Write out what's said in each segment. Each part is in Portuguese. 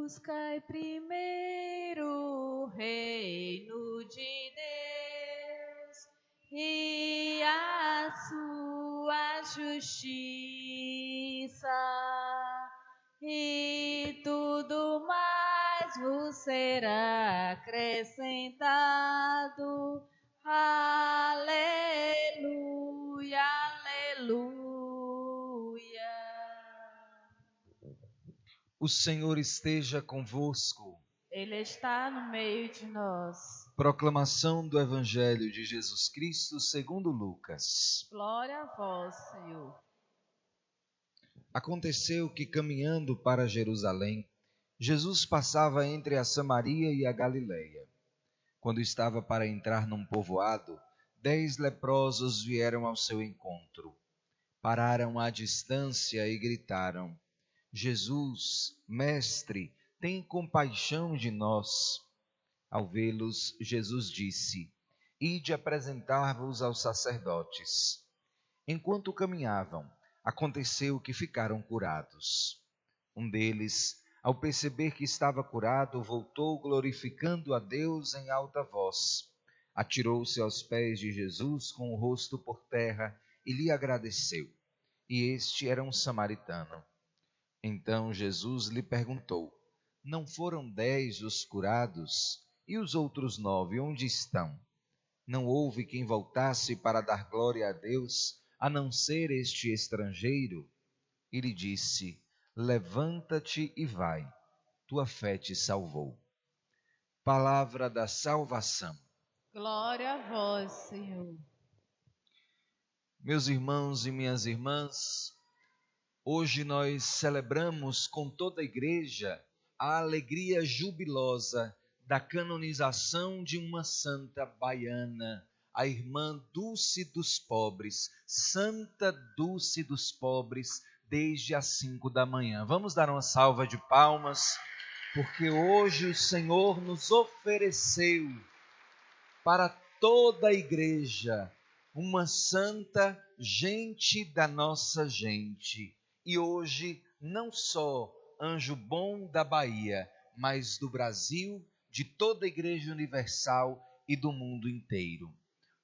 Buscai primeiro o reino de Deus e a sua justiça, e tudo mais vos será acrescentado. Aleluia, aleluia. O Senhor esteja convosco. Ele está no meio de nós. Proclamação do Evangelho de Jesus Cristo segundo Lucas. Glória a vós, Senhor. Aconteceu que, caminhando para Jerusalém, Jesus passava entre a Samaria e a Galileia. Quando estava para entrar num povoado, 10 leprosos vieram ao seu encontro. Pararam à distância e gritaram: Jesus, Mestre, tem compaixão de nós. Ao vê-los, Jesus disse: Ide apresentar-vos aos sacerdotes. Enquanto caminhavam, aconteceu que ficaram curados. Um deles, ao perceber que estava curado, voltou glorificando a Deus em alta voz. Atirou-se aos pés de Jesus com o rosto por terra e lhe agradeceu. E este era um samaritano. Então Jesus lhe perguntou: Não foram 10 os curados? E os outros 9, onde estão? Não houve quem voltasse para dar glória a Deus, a não ser este estrangeiro? E lhe disse: Levanta-te e vai, tua fé te salvou. Palavra da salvação. Glória a vós, Senhor. Meus irmãos e minhas irmãs, hoje nós celebramos com toda a igreja a alegria jubilosa da canonização de uma santa baiana, a irmã Dulce dos Pobres, Santa Dulce dos Pobres, desde as 5 da manhã. Vamos dar uma salva de palmas, porque hoje o Senhor nos ofereceu para toda a igreja uma santa gente da nossa gente. E hoje, não só anjo bom da Bahia, mas do Brasil, de toda a Igreja Universal e do mundo inteiro.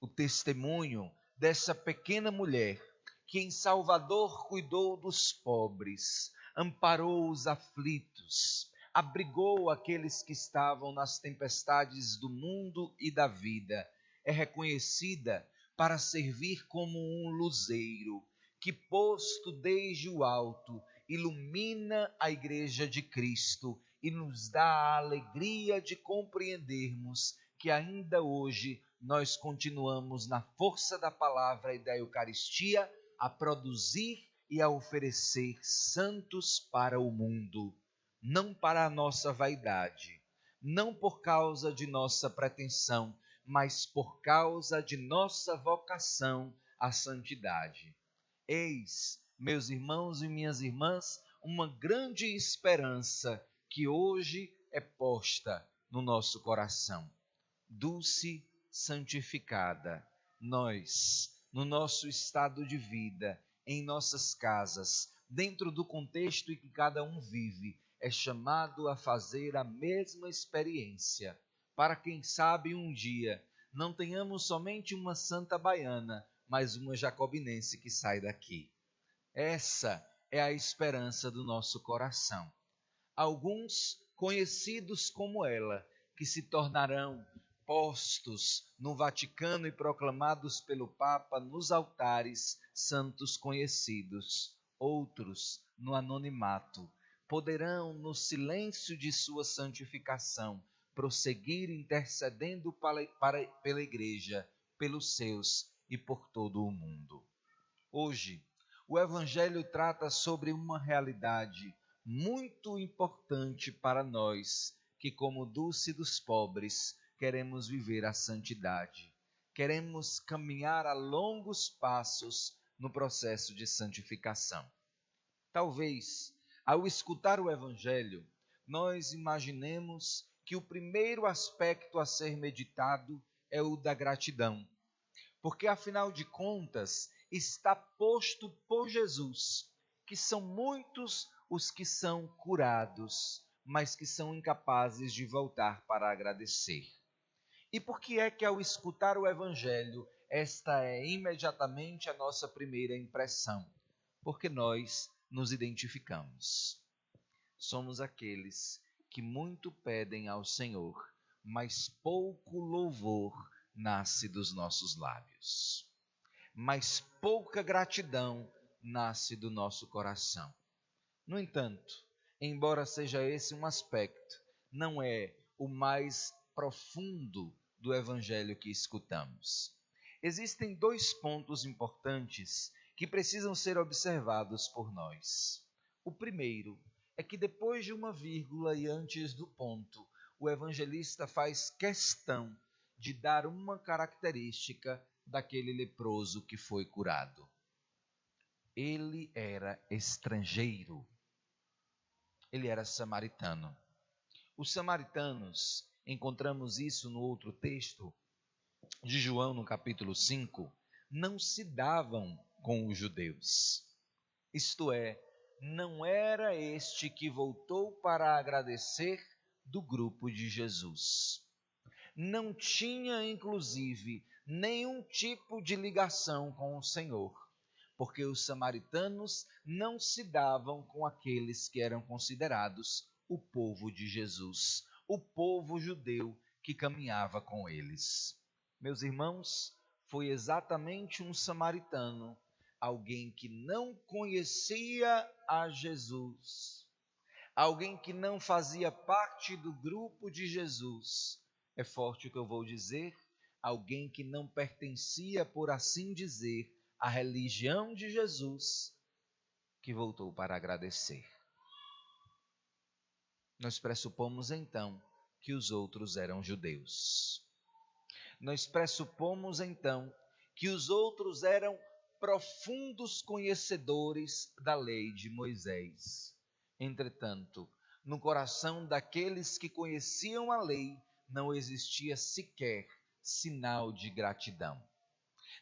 O testemunho dessa pequena mulher que em Salvador cuidou dos pobres, amparou os aflitos, abrigou aqueles que estavam nas tempestades do mundo e da vida, é reconhecida para servir como um luzeiro que, posto desde o alto, ilumina a Igreja de Cristo e nos dá a alegria de compreendermos que ainda hoje nós continuamos na força da palavra e da Eucaristia a produzir e a oferecer santos para o mundo, não para a nossa vaidade, não por causa de nossa pretensão, mas por causa de nossa vocação à santidade. Eis, meus irmãos e minhas irmãs, uma grande esperança que hoje é posta no nosso coração. Dulce santificada, nós, no nosso estado de vida, em nossas casas, dentro do contexto em que cada um vive, é chamado a fazer a mesma experiência, para quem sabe um dia não tenhamos somente uma santa baiana, mas uma jacobinense que sai daqui. Essa é a esperança do nosso coração. Alguns conhecidos como ela, que se tornarão postos no Vaticano e proclamados pelo Papa nos altares santos conhecidos. Outros, no anonimato, poderão, no silêncio de sua santificação, prosseguir intercedendo pela Igreja, pelos seus e por todo o mundo. Hoje, o Evangelho trata sobre uma realidade muito importante para nós, que como Dulce dos Pobres, queremos viver a santidade. Queremos caminhar a longos passos no processo de santificação. Talvez, ao escutar o Evangelho, nós imaginemos que o primeiro aspecto a ser meditado é o da gratidão. Porque, afinal de contas, está posto por Jesus que são muitos os que são curados, mas que são incapazes de voltar para agradecer. E por que é que ao escutar o Evangelho, esta é imediatamente a nossa primeira impressão? Porque nós nos identificamos. Somos aqueles que muito pedem ao Senhor, mas pouco louvor nasce dos nossos lábios. Mas pouca gratidão nasce do nosso coração. No entanto, embora seja esse um aspecto, não é o mais profundo do Evangelho que escutamos. Existem dois pontos importantes que precisam ser observados por nós. O primeiro é que depois de uma vírgula e antes do ponto, o evangelista faz questão de dar uma característica daquele leproso que foi curado. Ele era estrangeiro. Ele era samaritano. Os samaritanos, encontramos isso no outro texto de João, no capítulo 5, não se davam com os judeus. Isto é, não era este que voltou para agradecer do grupo de Jesus. Não tinha, inclusive, nenhum tipo de ligação com o Senhor, porque os samaritanos não se davam com aqueles que eram considerados o povo de Jesus, o povo judeu que caminhava com eles. Meus irmãos, foi exatamente um samaritano, alguém que não conhecia a Jesus, alguém que não fazia parte do grupo de Jesus, é forte o que eu vou dizer, alguém que não pertencia, por assim dizer, à religião de Jesus, que voltou para agradecer. Nós pressupomos então que os outros eram judeus. Nós pressupomos então que os outros eram profundos conhecedores da lei de Moisés. Entretanto, no coração daqueles que conheciam a lei, não existia sequer sinal de gratidão.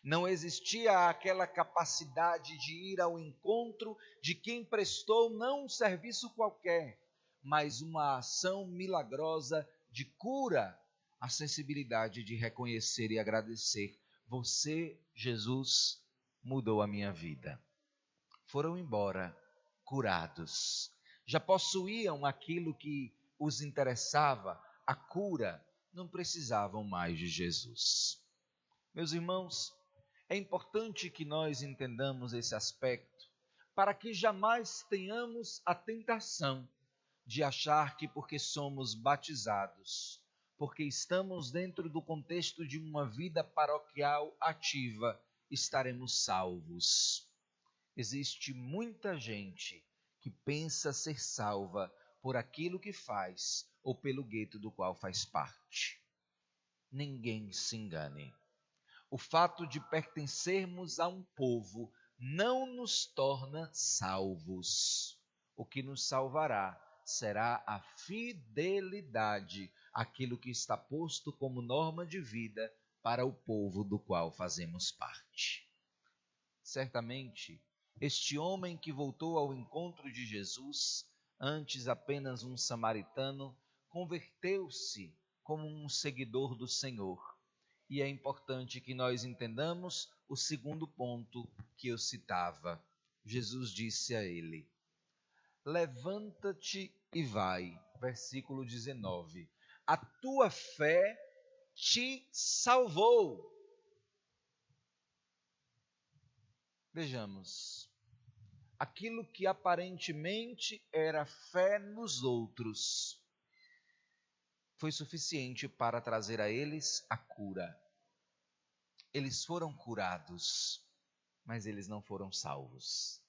Não existia aquela capacidade de ir ao encontro de quem prestou não um serviço qualquer, mas uma ação milagrosa de cura, a sensibilidade de reconhecer e agradecer. Você, Jesus, mudou a minha vida. Foram embora curados. Já possuíam aquilo que os interessava, a cura, não precisavam mais de Jesus. Meus irmãos, é importante que nós entendamos esse aspecto para que jamais tenhamos a tentação de achar que porque somos batizados, porque estamos dentro do contexto de uma vida paroquial ativa, estaremos salvos. Existe muita gente que pensa ser salva por aquilo que faz ou pelo gueto do qual faz parte. Ninguém se engane. O fato de pertencermos a um povo não nos torna salvos. O que nos salvará será a fidelidade àquilo que está posto como norma de vida para o povo do qual fazemos parte. Certamente, este homem que voltou ao encontro de Jesus, antes apenas um samaritano, converteu-se como um seguidor do Senhor. E é importante que nós entendamos o segundo ponto que eu citava. Jesus disse a ele: levanta-te e vai. Versículo 19. A tua fé te salvou. Vejamos. Aquilo que aparentemente era fé nos outros foi suficiente para trazer a eles a cura. Eles foram curados, mas eles não foram salvos.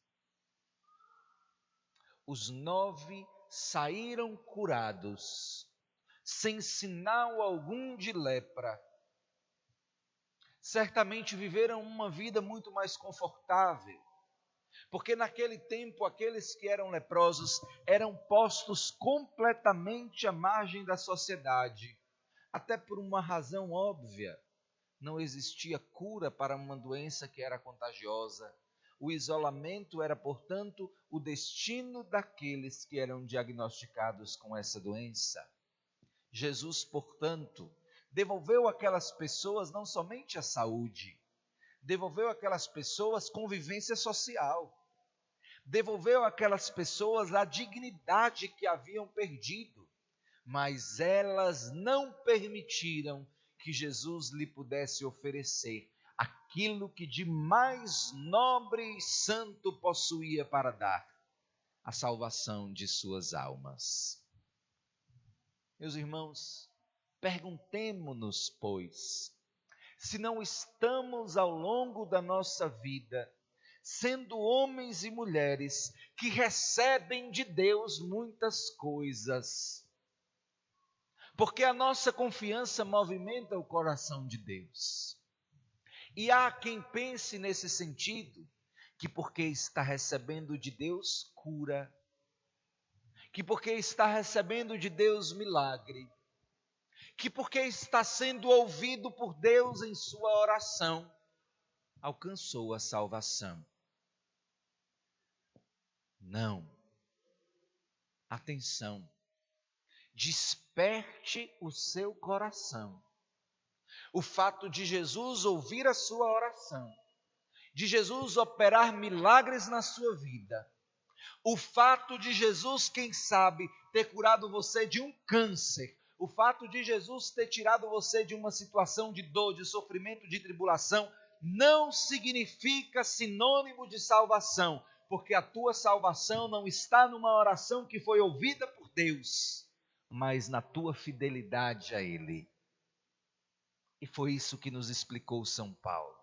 Os 9 saíram curados, sem sinal algum de lepra. Certamente viveram uma vida muito mais confortável, porque naquele tempo aqueles que eram leprosos eram postos completamente à margem da sociedade, até por uma razão óbvia. Não existia cura para uma doença que era contagiosa. O isolamento era, portanto, o destino daqueles que eram diagnosticados com essa doença. Jesus, portanto, devolveu àquelas pessoas não somente a saúde, devolveu àquelas pessoas convivência social, devolveu àquelas pessoas a dignidade que haviam perdido, mas elas não permitiram que Jesus lhe pudesse oferecer aquilo que de mais nobre e santo possuía para dar, a salvação de suas almas. Meus irmãos, perguntemo-nos, pois, se não estamos ao longo da nossa vida sendo homens e mulheres que recebem de Deus muitas coisas, porque a nossa confiança movimenta o coração de Deus. E há quem pense nesse sentido, que porque está recebendo de Deus cura, que porque está recebendo de Deus milagre, que porque está sendo ouvido por Deus em sua oração, alcançou a salvação. Não. Atenção. Desperte o seu coração. O fato de Jesus ouvir a sua oração, de Jesus operar milagres na sua vida, o fato de Jesus, quem sabe, ter curado você de um câncer, o fato de Jesus ter tirado você de uma situação de dor, de sofrimento, de tribulação, não significa sinônimo de salvação, porque a tua salvação não está numa oração que foi ouvida por Deus, mas na tua fidelidade a Ele. E foi isso que nos explicou São Paulo.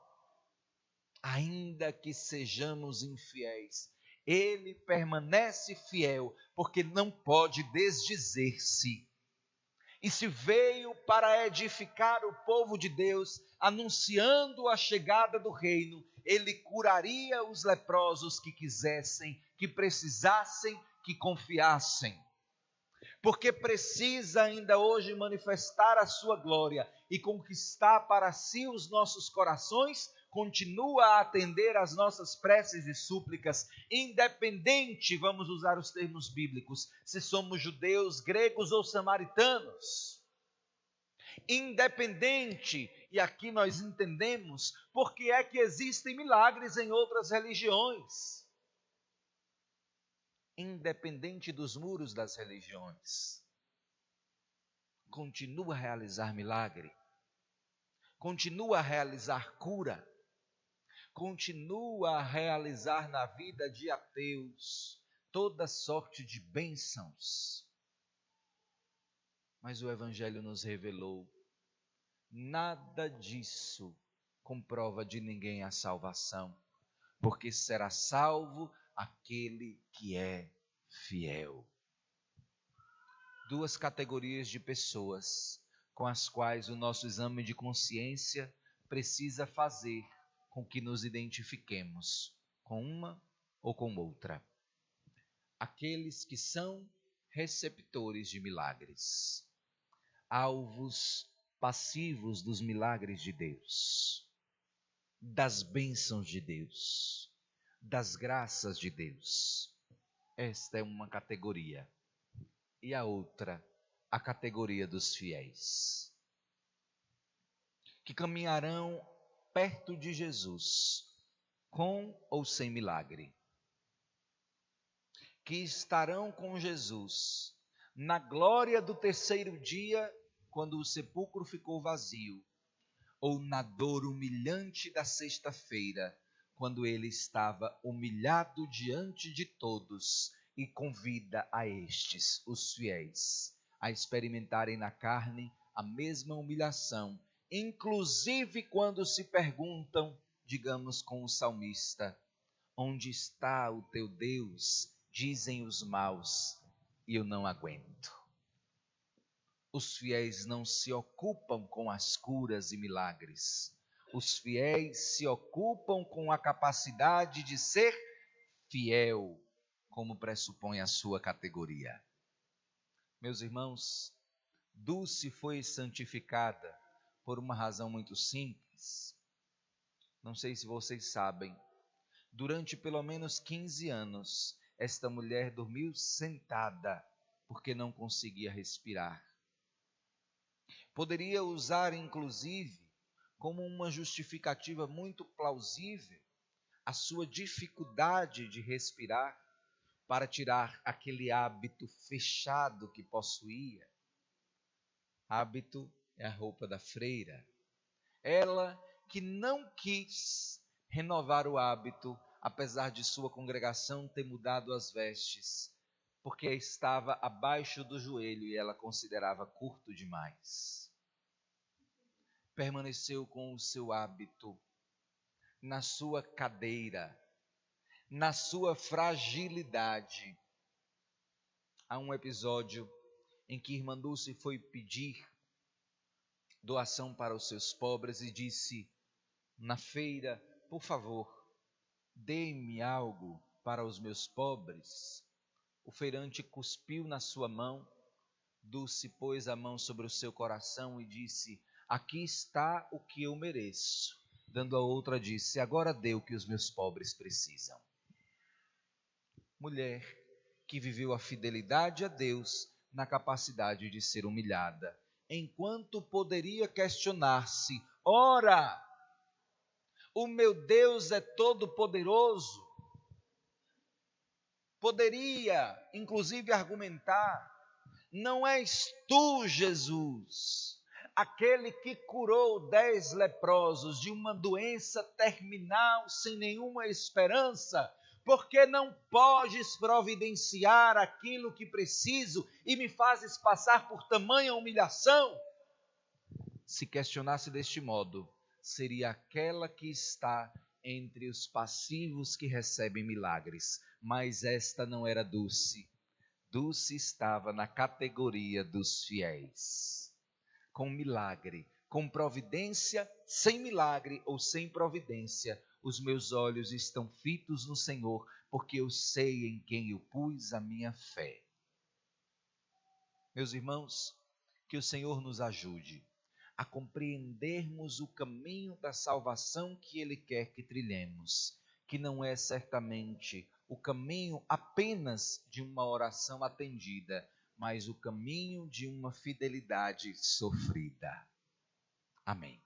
Ainda que sejamos infiéis, Ele permanece fiel, porque não pode desdizer-se. E se veio para edificar o povo de Deus, anunciando a chegada do reino, Ele curaria os leprosos que quisessem, que precisassem, que confiassem. Porque precisa ainda hoje manifestar a sua glória e conquistar para si os nossos corações, continua a atender às nossas preces e súplicas, independente, vamos usar os termos bíblicos, se somos judeus, gregos ou samaritanos. Independente, e aqui nós entendemos porque é que existem milagres em outras religiões. Independente dos muros das religiões, continua a realizar milagre, continua a realizar cura, continua a realizar na vida de ateus toda sorte de bênçãos. Mas o Evangelho nos revelou, nada disso comprova de ninguém a salvação, porque será salvo aquele que é fiel. Duas categorias de pessoas com as quais o nosso exame de consciência precisa fazer com que nos identifiquemos com uma ou com outra. Aqueles que são receptores de milagres, alvos passivos dos milagres de Deus, das bênçãos de Deus, das graças de Deus. Esta é uma categoria. E a outra, a categoria dos fiéis, que caminharão perto de Jesus, com ou sem milagre, que estarão com Jesus na glória do terceiro dia, quando o sepulcro ficou vazio, ou na dor humilhante da sexta-feira, quando ele estava humilhado diante de todos, e convida a estes, os fiéis, a experimentarem na carne a mesma humilhação, inclusive quando se perguntam, digamos com o salmista, onde está o teu Deus? Dizem os maus, e eu não aguento. Os fiéis não se ocupam com as curas e milagres. Os fiéis se ocupam com a capacidade de ser fiel, como pressupõe a sua categoria. Meus irmãos, Dulce foi santificada por uma razão muito simples. Não sei se vocês sabem, Durante pelo menos 15 anos, esta mulher dormiu sentada, porque não conseguia respirar. Poderia usar, inclusive, como uma justificativa muito plausível, a sua dificuldade de respirar, para tirar aquele hábito fechado que possuía. Hábito é a roupa da freira. Ela que não quis renovar o hábito, apesar de sua congregação ter mudado as vestes, porque estava abaixo do joelho e ela considerava curto demais. Permaneceu com o seu hábito, na sua cadeira, na sua fragilidade. Há um episódio em que irmã Dulce foi pedir doação para os seus pobres e disse na feira: por favor, dê-me algo para os meus pobres. O feirante cuspiu na sua mão. Dulce pôs a mão sobre o seu coração e disse: aqui está o que eu mereço. Dando a outra, disse: agora dê o que os meus pobres precisam. Mulher que viveu a fidelidade a Deus na capacidade de ser humilhada, enquanto poderia questionar-se: ora, o meu Deus é todo-poderoso. Poderia, inclusive, argumentar: não és tu, Jesus, aquele que curou 10 leprosos de uma doença terminal sem nenhuma esperança? Porque não podes providenciar aquilo que preciso e me fazes passar por tamanha humilhação? Se questionasse deste modo, seria aquela que está entre os passivos que recebem milagres. Mas esta não era Dulce. Dulce estava na categoria dos fiéis. Com milagre, com providência, sem milagre ou sem providência, os meus olhos estão fitos no Senhor, porque eu sei em quem eu pus a minha fé. Meus irmãos, que o Senhor nos ajude a compreendermos o caminho da salvação que Ele quer que trilhemos, que não é certamente o caminho apenas de uma oração atendida, mas o caminho de uma fidelidade sofrida. Amém.